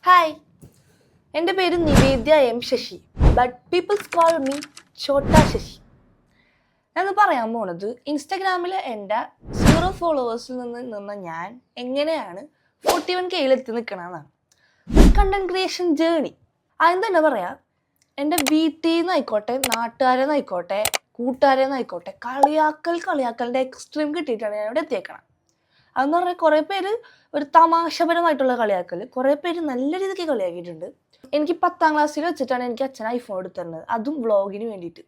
Hi, എൻ്റെ പേര് Nivedya M Sasi, but peoples call me Chhota Sasi. ഞാനത് പറയാൻ പോണത് ഇൻസ്റ്റാഗ്രാമിൽ എൻ്റെ 0 ഫോളോവേഴ്സിൽ നിന്ന ഞാൻ എങ്ങനെയാണ് 41K എത്തി നിൽക്കണമെന്നാണ്. Content creation journey. ആദ്യം തന്നെ പറയാം, എൻ്റെ വീട്ടിൽ നിന്നായിക്കോട്ടെ, നാട്ടുകാരെ നിന്നായിക്കോട്ടെ, കൂട്ടുകാരെ നിന്നായിക്കോട്ടെ, കളിയാക്കലിൻ്റെ എക്സ്ട്രീം കിട്ടിയിട്ടാണ് ഞാൻ ഇവിടെ എത്തിയേക്കണം. അതെന്ന് പറഞ്ഞാൽ കുറേ പേര് ഒരു തമാശപരമായിട്ടുള്ള കളിയാക്കൽ, കുറേ പേര് നല്ല രീതിക്ക് കളിയാക്കിയിട്ടുണ്ട്. എനിക്ക് 10ാം ക്ലാസ്സിൽ വെച്ചിട്ടാണ് എനിക്ക് അച്ഛൻ ഐഫോൺ എടുത്തിരുന്നത്, അതും വ്ളോഗിന് വേണ്ടിയിട്ട്.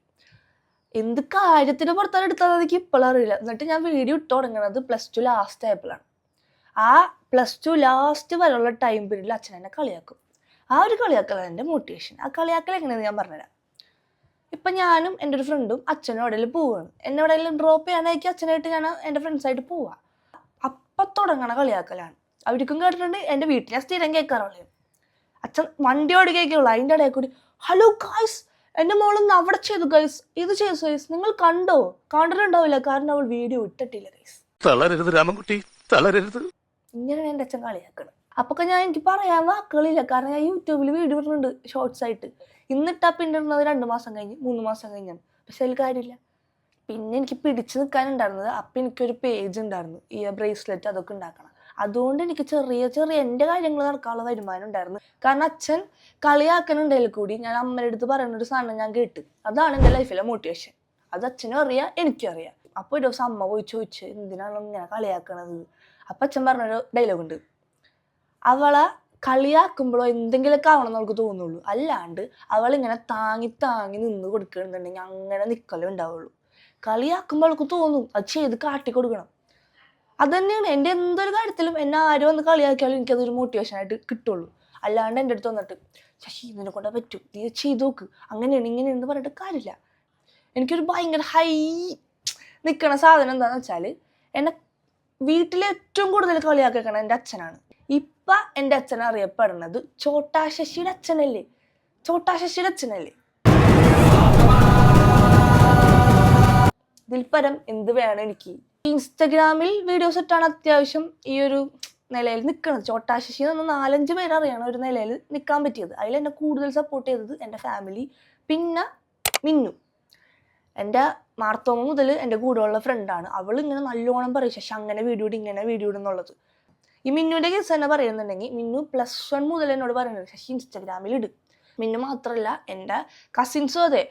എന്ത് കാര്യത്തിന് പുറത്താണ് എടുത്തത് എനിക്ക് ഇപ്പോഴും അറിയില്ല. എന്നിട്ട് ഞാൻ വീഡിയോ ഇട്ട് തുടങ്ങുന്നത് +2 ലാസ്റ്റ് ആയപ്പോഴാണ്. ആ +2 ലാസ്റ്റ് വരെയുള്ള ടൈം പീരീഡിൽ അച്ഛൻ എന്നെ കളിയാക്കും. ആ ഒരു കളിയാക്കലാണ് എൻ്റെ മോട്ടിവേഷൻ. ആ കളിയാക്കൽ എങ്ങനെയാണെന്ന് ഞാൻ പറഞ്ഞുതരാം. ഇപ്പം ഞാനും എൻ്റെ ഒരു ഫ്രണ്ടും അച്ഛനും എവിടെയെങ്കിലും പോവുകയാണ്. എന്നെ എവിടെയെങ്കിലും ഡ്രോപ്പ് ചെയ്യാനായിരിക്കും അച്ഛനായിട്ട് ഞാൻ എൻ്റെ ഫ്രണ്ട്സായിട്ട് പോവാം. അപ്പം തുടങ്ങണ കളിയാക്കലാണ്. അവർക്കും കേട്ടിട്ടുണ്ട്, എൻ്റെ വീട്ടിൽ ഞാൻ സ്ഥിരം കേൾക്കാറുള്ളത്. അച്ഛൻ വണ്ടിയോട് കേൾക്കുള്ളൂ, അതിൻ്റെ ഇടയിൽ കൂടി ഹലോ ഗായ്സ്, എൻ്റെ മോളൊന്ന് അവിടെ ചെയ്തു ഗൈസ്, ഇത് ചെയ്തു ഗൈസ്, നിങ്ങൾ കണ്ടിട്ടുണ്ടാവില്ല, കാരണം അവൾ വീഡിയോ ഇട്ടിട്ടില്ല ഗൈസ്. തളരരുത് രാമൻകുട്ടി, തളരരുത്. ഇങ്ങനെയാണ് എൻ്റെ അച്ഛൻ കളിയാക്കണം. അപ്പൊക്കെ എനിക്ക് പറയാൻ വാക്കുകളില്ല, കാരണം ഞാൻ യൂട്യൂബിൽ വീഡിയോ ഇടുന്നുണ്ട് ഷോർട്സ് ആയിട്ട്. ഇന്നിട്ടാ പിന്നെ ഇടുന്നത് 2 മാസം കഴിഞ്ഞ് 3 മാസം കഴിഞ്ഞാണ്. പക്ഷെ അതിൽ കാര്യമില്ല. പിന്നെ എനിക്ക് പിടിച്ചു നിൽക്കാനുണ്ടായിരുന്നത്, അപ്പം എനിക്കൊരു പേജ് ഉണ്ടായിരുന്നു, ഈ ബ്രേസ്ലെറ്റ് അതൊക്കെ ഉണ്ടാക്കണം. അതുകൊണ്ട് എനിക്ക് ചെറിയ എൻ്റെ കാര്യങ്ങൾ നടക്കാനുള്ള വരുമാനം ഉണ്ടായിരുന്നു. കാരണം അച്ഛൻ കളിയാക്കണുണ്ടെങ്കിൽ കൂടി ഞാൻ അമ്മയുടെ അടുത്ത് പറയുന്നൊരു സാധനം ഞാൻ കേട്ട്, അതാണ് എൻ്റെ ലൈഫിലെ മോട്ടിവേഷൻ. അത് അച്ഛനും അറിയാം, എനിക്കും അറിയാം. അപ്പോൾ ഒരു ദിവസം അമ്മ പോയി ചോദിച്ചു, എന്തിനാണ് ഇങ്ങനെ കളിയാക്കണത്? അപ്പം അച്ഛൻ പറഞ്ഞൊരു ഡയലോഗ് ഉണ്ട്, അവളെ കളിയാക്കുമ്പോഴോ എന്തെങ്കിലുമൊക്കെ ആവണമെന്ന് അവൾക്ക് തോന്നുള്ളൂ, അല്ലാണ്ട് അവളിങ്ങനെ താങ്ങി നിന്ന് കൊടുക്കണമെന്നുണ്ടെങ്കിൽ അങ്ങനെ നിൽക്കലേ ഉണ്ടാവുള്ളൂ. കളിയാക്കുമ്പോൾ അവൾക്ക് തോന്നും അത് ചെയ്ത് കാട്ടിക്കൊടുക്കണം. അത് തന്നെയാണ് എൻ്റെ എന്തൊരു കാര്യത്തിലും. എന്നെ ആരും വന്ന് കളിയാക്കിയാലും എനിക്കതൊരു മോട്ടിവേഷനായിട്ട് കിട്ടുള്ളൂ. അല്ലാണ്ട് എൻ്റെ അടുത്ത് വന്നിട്ട് ശശി ഇതിനെ കൊണ്ടേ പറ്റും, നീ ചെയ്ത് നോക്ക്, അങ്ങനെയാണ് ഇങ്ങനെയാണെന്ന് പറഞ്ഞിട്ട് കാര്യമില്ല. എനിക്കൊരു ഭയങ്കര ഹൈ നിൽക്കണ സാധനം എന്താണെന്ന് വെച്ചാൽ, എന്നെ വീട്ടിലെ ഏറ്റവും കൂടുതൽ കളിയാക്കണം എൻ്റെ അച്ഛനാണ്. ഇപ്പം എൻ്റെ അച്ഛൻ അറിയപ്പെടുന്നത് ഛോട്ടാ ശശിയുടെ അച്ഛനല്ലേ. ഇതിൽ പരം എന്ത് വേണം എനിക്ക്? ഇൻസ്റ്റഗ്രാമിൽ വീഡിയോസ് ഇട്ടാണ് അത്യാവശ്യം ഈ ഒരു നിലയിൽ നിൽക്കുന്നത്. ഛോട്ടാ ശശി എന്ന് 4-5 പേര് അറിയണം ഒരു നിലയിൽ നിൽക്കാൻ പറ്റിയത്. അതിൽ എന്നെ കൂടുതൽ സപ്പോർട്ട് ചെയ്തത് എൻ്റെ ഫാമിലി, പിന്നെ മിന്നു. എൻ്റെ മാർത്തോമ മുതൽ എൻ്റെ കൂടെയുള്ള ഫ്രണ്ടാണ്. അവൾ ഇങ്ങനെ നല്ലോണം പറയും, ശശി അങ്ങനെ വീഡിയോ ഇടും, ഇങ്ങനെ വീഡിയോ ഇടുന്നുള്ളത്. ഈ മിന്നുവിൻ്റെ കേസ് തന്നെ പറയുന്നുണ്ടെങ്കിൽ, മിന്നു +1 മുതൽ എന്നോട് പറയുന്നത് ശശി ഇൻസ്റ്റഗ്രാമിൽ ഇടും. മിന്നു മാത്രമല്ല, എൻ്റെ കസിൻസും അതെ,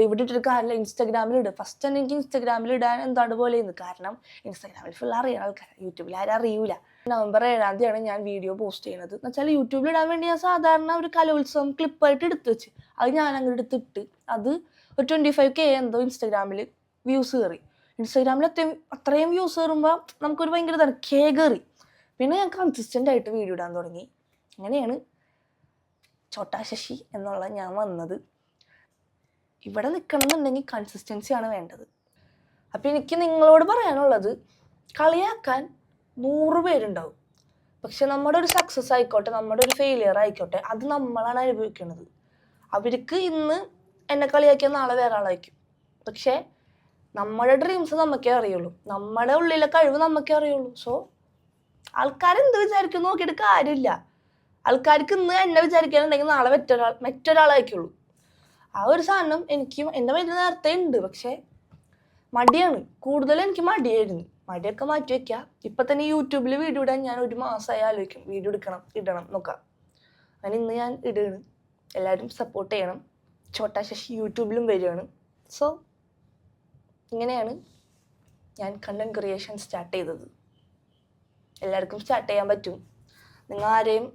ഇവിടെ ഇട്ടൊരു കാര്യമില്ല, ഇൻസ്റ്റഗ്രാമിൽ ഇടും. ഫസ്റ്റ് തന്നെ എനിക്ക് ഇൻസ്റ്റഗ്രാമിൽ ഇടാൻ എന്താണ് പോലെ ചെയ്യുന്നത്, കാരണം ഇൻസ്റ്റഗ്രാമിൽ ഫുൾ അറിയുന്ന ആൾക്കാരാണ്, യൂട്യൂബിൽ ആരും അറിയൂല. November 7 ഞാൻ വീഡിയോ പോസ്റ്റ് ചെയ്യുന്നത്. എന്ന് വെച്ചാൽ യൂട്യൂബിൽ ഇടാൻ വേണ്ടി ഞാൻ സാധാരണ ഒരു കലോത്സവം ക്ലിപ്പായിട്ട് എടുത്ത് വെച്ച്, അത് ഞാൻ അങ്ങോട്ട് എടുത്തിട്ട് അത് ഒരു 25K എന്തോ ഇൻസ്റ്റഗ്രാമിൽ വ്യൂസ് കയറി. ഇൻസ്റ്റഗ്രാമിൽ അത്രയും വ്യൂസ് കയറുമ്പോൾ നമുക്കൊരു ഭയങ്കര ഇതാണ്, കയറി. പിന്നെ ഞാൻ കൺസിസ്റ്റൻ്റ് ആയിട്ട് വീഡിയോ ഇടാൻ തുടങ്ങി. അങ്ങനെയാണ് ഛോട്ടാ ശശി എന്നുള്ള ഞാൻ വന്നത്. ഇവിടെ നിൽക്കണമെന്നുണ്ടെങ്കിൽ കൺസിസ്റ്റൻസിയാണ് വേണ്ടത്. അപ്പം എനിക്ക് നിങ്ങളോട് പറയാനുള്ളത്, കളിയാക്കാൻ 100 പേരുണ്ടാവും, പക്ഷെ നമ്മുടെ ഒരു സക്സസ് ആയിക്കോട്ടെ, നമ്മുടെ ഒരു ഫെയിലിയർ ആയിക്കോട്ടെ, അത് നമ്മളാണ് അനുഭവിക്കുന്നത്. അവർക്ക് ഇന്ന് എന്നെ കളിയാക്കിയാൽ നാളെ വേറെ ആളായിരിക്കും. പക്ഷേ നമ്മുടെ ഡ്രീംസ് നമുക്കേ അറിയുള്ളൂ, നമ്മുടെ ഉള്ളിലെ കഴിവ് നമുക്കേ അറിയുള്ളൂ. സോ ആൾക്കാരെന്ത് വിചാരിക്കും നോക്കിയിട്ട് കാര്യമില്ല. ആൾക്കാർക്ക് ഇന്ന് എന്നെ വിചാരിക്കാനുണ്ടെങ്കിൽ നാളെ മറ്റൊരാളായിരിക്കുള്ളൂ. ആ ഒരു സാധനം എനിക്കും എൻ്റെ മൈൻഡിൽ നേരത്തെ ഉണ്ട്, പക്ഷേ മടിയാണ് കൂടുതലും. എനിക്ക് മടിയായിരുന്നു. മടിയൊക്കെ മാറ്റി വയ്ക്കുക. ഇപ്പം തന്നെ യൂട്യൂബിൽ വീഡിയോ ഇടാൻ ഞാൻ 1 മാസമായി ആലോചിക്കും, വീഡിയോ ഇടണം നോക്കാം. അങ്ങനെ ഇന്ന് ഞാൻ ഇടുകയാണ്. എല്ലാവരും സപ്പോർട്ട് ചെയ്യണം. ഛോട്ടാ ശശി യൂട്യൂബിലും വരികയാണ്. സോ ഇങ്ങനെയാണ് ഞാൻ കണ്ടന്റ് ക്രിയേഷൻ സ്റ്റാർട്ട് ചെയ്തത്. എല്ലാവർക്കും സ്റ്റാർട്ട് ചെയ്യാൻ പറ്റും. നിങ്ങൾ ആരെയും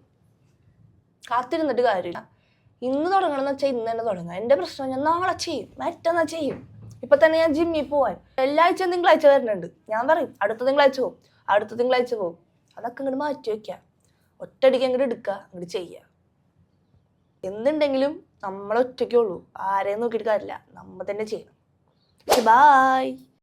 കാത്തിരുന്നിട്ട് കാര്യമില്ല. ഇന്ന് തുടങ്ങണമെന്ന് വെച്ചാൽ ഇന്ന് തന്നെ തുടങ്ങാം. എൻ്റെ പ്രശ്നം ഞാൻ നാളെ ചെയ്യും, മറ്റന്നാൾ ചെയ്യും. ഇപ്പം തന്നെ ഞാൻ ജിമ്മിൽ പോവാൻ എല്ലാ ആഴ്ചയും തിങ്കളാഴ്ച വരുന്നുണ്ട്. ഞാൻ പറയും അടുത്ത തിങ്കളാഴ്ച പോകും. അതൊക്കെ ഇങ്ങോട്ട് മാറ്റി വയ്ക്കുക, ഒറ്റയടിക്ക് അങ്ങോട്ട് എടുക്കുക, അങ്ങോട്ട് ചെയ്യുക. എന്തുണ്ടെങ്കിലും നമ്മളൊറ്റയ്ക്കേ ഉള്ളൂ, ആരെയും നോക്കിയിട്ട് കാര്യമില്ല, നമ്മൾ തന്നെ ചെയ്യണം. ബൈ.